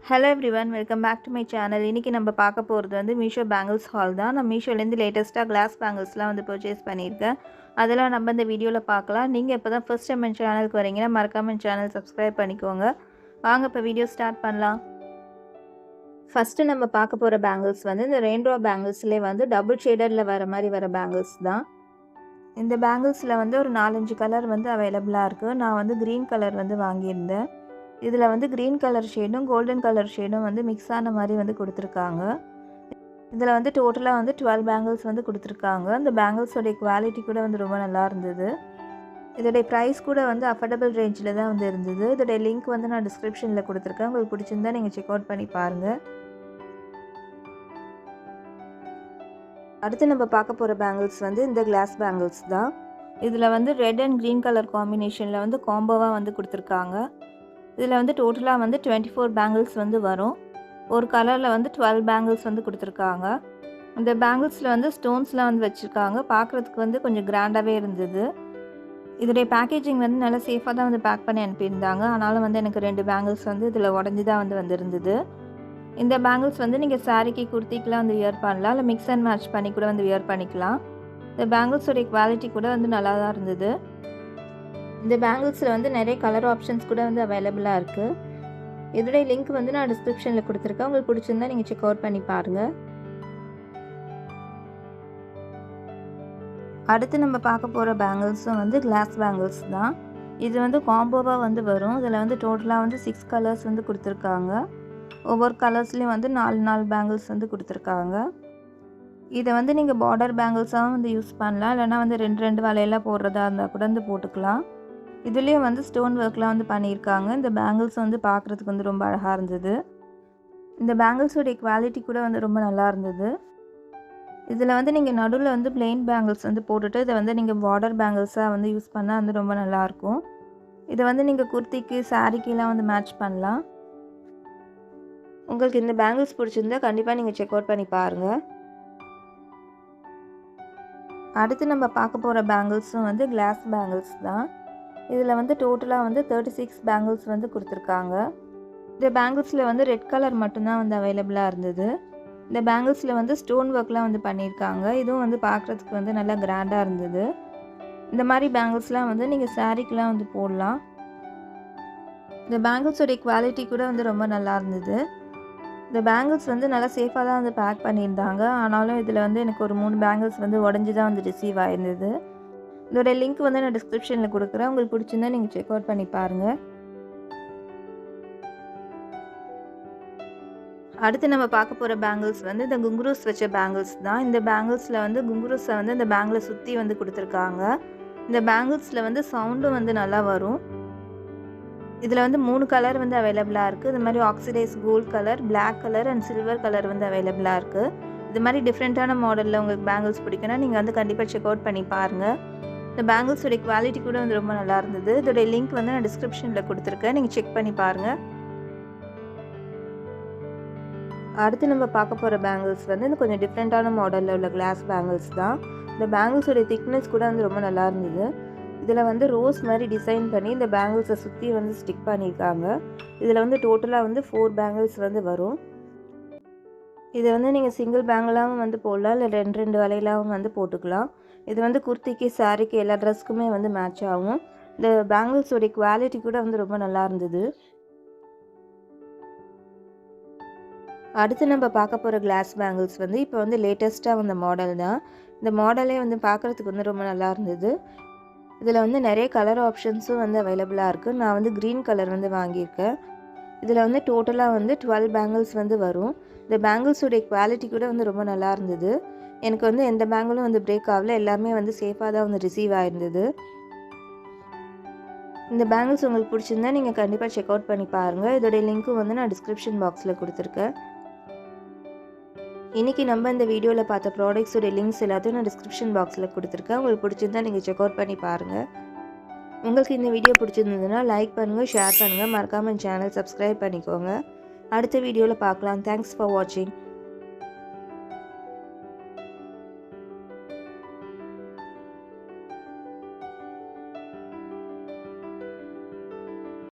Hello everyone, welcome back to my channel. இன்றைக்கி நம்ம பார்க்க போகிறது வந்து மீஷோ பேங்கிள்ஸ் ஹால் தான். நான் மீஷோலேருந்து லேட்டஸ்ட்டாக கிளாஸ் பேங்கிள்ஸ்லாம் வந்து பர்ச்சேஸ் பண்ணியிருக்கேன். அதெல்லாம் நம்ம இந்த வீடியோவில் பார்க்கலாம். நீங்கள் இப்போ தான் ஃபர்ஸ்ட் டைம் என் சேனலுக்கு வரீங்கன்னா மறக்காமல் என் சேனல் சப்ஸ்கிரைப் பண்ணிக்கோங்க. வாங்க இப்போ வீடியோ ஸ்டார்ட் பண்ணலாம். ஃபஸ்ட்டு நம்ம பார்க்க போகிற பேங்கிள்ஸ் வந்து இந்த ரெயின்ட்ரா பேங்கிள்ஸ்லேயே வந்து டபுள் ஷேடரில் வர மாதிரி வர பேங்கிள்ஸ் தான். இந்த பேங்கிள்ஸில் வந்து ஒரு 4-5 கலர் வந்து அவைலபிளாக இருக்குது. நான் வந்து க்ரீன் கலர் வந்து வாங்கியிருந்தேன். இதில் வந்து க்ரீன் கலர் ஷேடும் கோல்டன் கலர் ஷேடும் வந்து மிக்ஸ் ஆன மாதிரி வந்து கொடுத்துருக்காங்க. இதில் வந்து டோட்டலாக வந்து 12 பேங்கிள்ஸ் வந்து கொடுத்துருக்காங்க. இந்த பேங்கிள்ஸோடைய குவாலிட்டி கூட வந்து ரொம்ப நல்லா இருந்தது. இதோடைய ப்ரைஸ் கூட வந்து அஃபோர்டபுள் ரேஞ்சில் தான் வந்து இருந்தது. இதோடைய லிங்க் வந்து நான் டிஸ்கிரிப்ஷனில் கொடுத்துருக்கேன். உங்களுக்கு பிடிச்சிருந்தா நீங்கள் செக் அவுட் பண்ணி பாருங்கள். அடுத்து நம்ம பார்க்க போகிற பேங்கிள்ஸ் வந்து இந்த கிளாஸ் பேங்கிள்ஸ் தான். இதில் வந்து ரெட் அண்ட் க்ரீன் கலர் காம்பினேஷனில் வந்து காம்போவாக வந்து கொடுத்துருக்காங்க. இதில் வந்து டோட்டலாக வந்து 24 பேங்கிள்ஸ் வந்து வரும். ஒரு கலரில் வந்து 12 பேங்கிள்ஸ் வந்து கொடுத்துருக்காங்க. இந்த பேங்கிள்ஸில் வந்து ஸ்டோன்ஸ்லாம் வந்து வச்சுருக்காங்க. பார்க்குறதுக்கு வந்து கொஞ்சம் கிராண்டாகவே இருந்தது. இதோடைய பேக்கேஜிங் வந்து நல்லா சேஃபாக தான் வந்து பேக் பண்ணி அனுப்பியிருந்தாங்க. ஆனாலும் வந்து எனக்கு 2 பேங்கிள்ஸ் வந்து இதில் உடஞ்சி தான் வந்து வந்திருந்தது. இந்த பேங்கிள்ஸ் வந்து நீங்கள் சாரீக்கு குர்த்திக்கெலாம் வந்து வியர் பண்ணலாம், இல்லை மிக்ஸ் அண்ட் மேட்ச் பண்ணி கூட வந்து வியர் பண்ணிக்கலாம். இந்த பேங்கிள்ஸோடைய குவாலிட்டி கூட வந்து நல்லா தான் இருந்தது. இந்த பேங்கிள்ஸில் வந்து நிறைய கலர் ஆப்ஷன்ஸ் கூட வந்து அவைலபிளாக இருக்குது. இதோடைய லிங்க் வந்து நான் டிஸ்கிரிப்ஷனில் கொடுத்துருக்கேன். உங்களுக்கு பிடிச்சிருந்தா நீங்கள் செக் அவுட் பண்ணி பாருங்கள். அடுத்து நம்ம பார்க்க போகிற பேங்கிள்ஸும் வந்து கிளாஸ் பேங்கிள்ஸ் தான். இது வந்து காம்போவாக வந்து வரும். இதில் வந்து டோட்டலாக வந்து 6 கலர்ஸ் வந்து கொடுத்துருக்காங்க. ஒவ்வொரு கலர்ஸ்லேயும் வந்து 4 பேங்கிள்ஸ் வந்து கொடுத்துருக்காங்க. இதை வந்து நீங்கள் பார்டர் பேங்கிள்ஸாகவும் வந்து யூஸ் பண்ணலாம், இல்லைனா வந்து 2 வலையெல்லாம் போடுறதா இருந்தால் கூட வந்து போட்டுக்கலாம். இதுலேயும் வந்து ஸ்டோன் ஒர்க்லாம் வந்து பண்ணியிருக்காங்க. இந்த பேங்கிள்ஸ் வந்து பார்க்குறதுக்கு வந்து ரொம்ப அழகாக இருந்தது. இந்த பேங்கிள்ஸோடைய குவாலிட்டி கூட வந்து ரொம்ப நல்லா இருந்தது. இதில் வந்து நீங்கள் நடுவில் வந்து பிளெயின் பேங்கிள்ஸ் வந்து போட்டுட்டு இதை வந்து நீங்கள் பார்டர் பேங்கிள்ஸாக வந்து யூஸ் பண்ணால் வந்து ரொம்ப நல்லாயிருக்கும். இதை வந்து நீங்கள் குர்த்திக்கு சாரீக்கெலாம் வந்து மேட்ச் பண்ணலாம். உங்களுக்கு இந்த பேங்கிள்ஸ் பிடிச்சிருந்தா கண்டிப்பாக நீங்கள் செக் அவுட் பண்ணி பாருங்கள். அடுத்து நம்ம பார்க்க போகிற பேங்கிள்ஸும் வந்து கிளாஸ் பேங்கிள்ஸ் தான். இதில் வந்து டோட்டலாக வந்து 36 பேங்கிள்ஸ் வந்து கொடுத்துருக்காங்க. இந்த பேங்கிள்ஸில் வந்து ரெட் கலர் மட்டும்தான் வந்து அவைலபிளாக இருந்தது. இந்த பேங்கிள்ஸில் வந்து ஸ்டோன் ஒர்க்லாம் வந்து பண்ணியிருக்காங்க. இதுவும் வந்து பார்க்குறதுக்கு வந்து நல்லா கிராண்டாக இருந்தது. இந்த மாதிரி பேங்கிள்ஸ்லாம் வந்து நீங்கள் சாரீக்கெலாம் வந்து போடலாம். இந்த பேங்கிள்ஸோடைய குவாலிட்டி கூட வந்து ரொம்ப நல்லா இருந்தது. இந்த பேங்கிள்ஸ் வந்து நல்லா சேஃபாக தான் வந்து பேக் பண்ணியிருந்தாங்க. ஆனாலும் இதில் வந்து எனக்கு ஒரு 3 பேங்கிள்ஸ் வந்து உடஞ்சி தான் வந்து ரிசீவ் ஆயிருந்தது. இதோடைய லிங்க் வந்து நான் டிஸ்கிரிப்ஷனில் கொடுக்குறேன். உங்களுக்கு பிடிச்சிருந்தா நீங்கள் செக் அவுட் பண்ணி பாருங்கள். அடுத்து நம்ம பார்க்க போகிற பேங்கிள்ஸ் வந்து இந்த குங்குரூஸ் வச்ச பேங்கிள்ஸ் தான். இந்த பேங்கிள்ஸில் வந்து குங்குரூஸை வந்து இந்த பேங்கில் சுற்றி வந்து கொடுத்துருக்காங்க. இந்த பேங்கிள்ஸில் வந்து சவுண்டும் வந்து நல்லா வரும். இதில் வந்து 3 கலர் வந்து அவைலபிளாக இருக்குது. இது மாதிரி oxidise gold colour, black colour and silver colour வந்து அவைலபிளாக இருக்குது. இது மாதிரி டிஃப்ரெண்ட்டான மாடலில் உங்களுக்கு பேங்கிள்ஸ் பிடிக்குன்னா நீங்கள் வந்து கண்டிப்பாக செக் அவுட் பண்ணி பாருங்கள். இந்த பேங்கிள்ஸோடைய குவாலிட்டி கூட வந்து ரொம்ப நல்லா இருந்தது. இதோடைய லிங்க் வந்து நான் டிஸ்கிரிப்ஷனில் கொடுத்துருக்கேன். நீங்கள் செக் பண்ணி பாருங்கள். அடுத்து நம்ம பார்க்க போகிற பேங்கிள்ஸ் வந்து இந்த கொஞ்சம் டிஃப்ரெண்ட்டான மாடலில் உள்ள கிளாஸ் பேங்கிள்ஸ் தான். இந்த பேங்கிள்ஸோடைய திக்னஸ் கூட வந்து ரொம்ப நல்லா இருந்தது. இதில் வந்து ரோஸ் மாதிரி டிசைன் பண்ணி இந்த பேங்கிள்ஸை சுற்றி வந்து ஸ்டிக் பண்ணியிருக்காங்க. இதில் வந்து டோட்டலாக வந்து 4 பேங்கிள்ஸ் வந்து வரும். இதை வந்து நீங்கள் சிங்கிள் பேங்கிளாகவும் வந்து போடலாம், இல்லை 2 வலையிலாகவும் வந்து போட்டுக்கலாம். இது வந்து குர்த்திக்கு சாரீக்கு எல்லா ட்ரெஸ்க்குமே வந்து மேட்ச் ஆகும். இந்த பேங்கிள்ஸோடைய குவாலிட்டி கூட வந்து ரொம்ப நல்லா இருந்தது. அடுத்து நம்ம பார்க்க போகிற கிளாஸ் பேங்கிள்ஸ் வந்து இப்போ வந்து லேட்டஸ்ட்டாக வந்த மாடல் தான். இந்த மாடலே வந்து பார்க்குறதுக்கு வந்து ரொம்ப நல்லா இருந்தது. இதில் வந்து நிறைய கலர் ஆப்ஷன்ஸும் வந்து அவைலபிளாக இருக்குது. நான் வந்து க்ரீன் கலர் வந்து வாங்கியிருக்கேன். இதில் வந்து டோட்டலாக வந்து 12 பேங்கிள்ஸ் வந்து வரும். இந்த பேங்கிள்ஸோடைய குவாலிட்டி கூட வந்து ரொம்ப நல்லா இருந்தது. எனக்கு வந்து எந்த பேங்கிளும் வந்து பிரேக் ஆகல, எல்லாமே வந்து சேஃபாக தான் வந்து ரிசீவ் ஆயிருந்தது. இந்த பேங்கிள்ஸ் உங்களுக்கு பிடிச்சிருந்தா நீங்கள் கண்டிப்பாக செக் அவுட் பண்ணி பாருங்கள். இதோடைய லிங்க்கும் வந்து நான் டிஸ்கிரிப்ஷன் பாக்ஸில் கொடுத்துருக்கேன். இன்றைக்கி நம்ம இந்த வீடியோவில் பார்த்த ப்ராடக்ட்ஸோடைய லிங்க்ஸ் எல்லாத்தையும் நான் டிஸ்கிரிப்ஷன் பாக்ஸில் கொடுத்துருக்கேன். உங்களுக்கு பிடிச்சிருந்தா நீங்கள் செக் அவுட் பண்ணி பாருங்கள். உங்களுக்கு இந்த வீடியோ பிடிச்சிருந்ததுன்னா லைக் பண்ணுங்கள், ஷேர் பண்ணுங்கள், மறக்காமல் என் சேனல் சப்ஸ்கிரைப் பண்ணிக்கோங்க. அடுத்த வீடியோவில் பார்க்கலாம். தேங்க்ஸ் ஃபார் வாட்சிங்.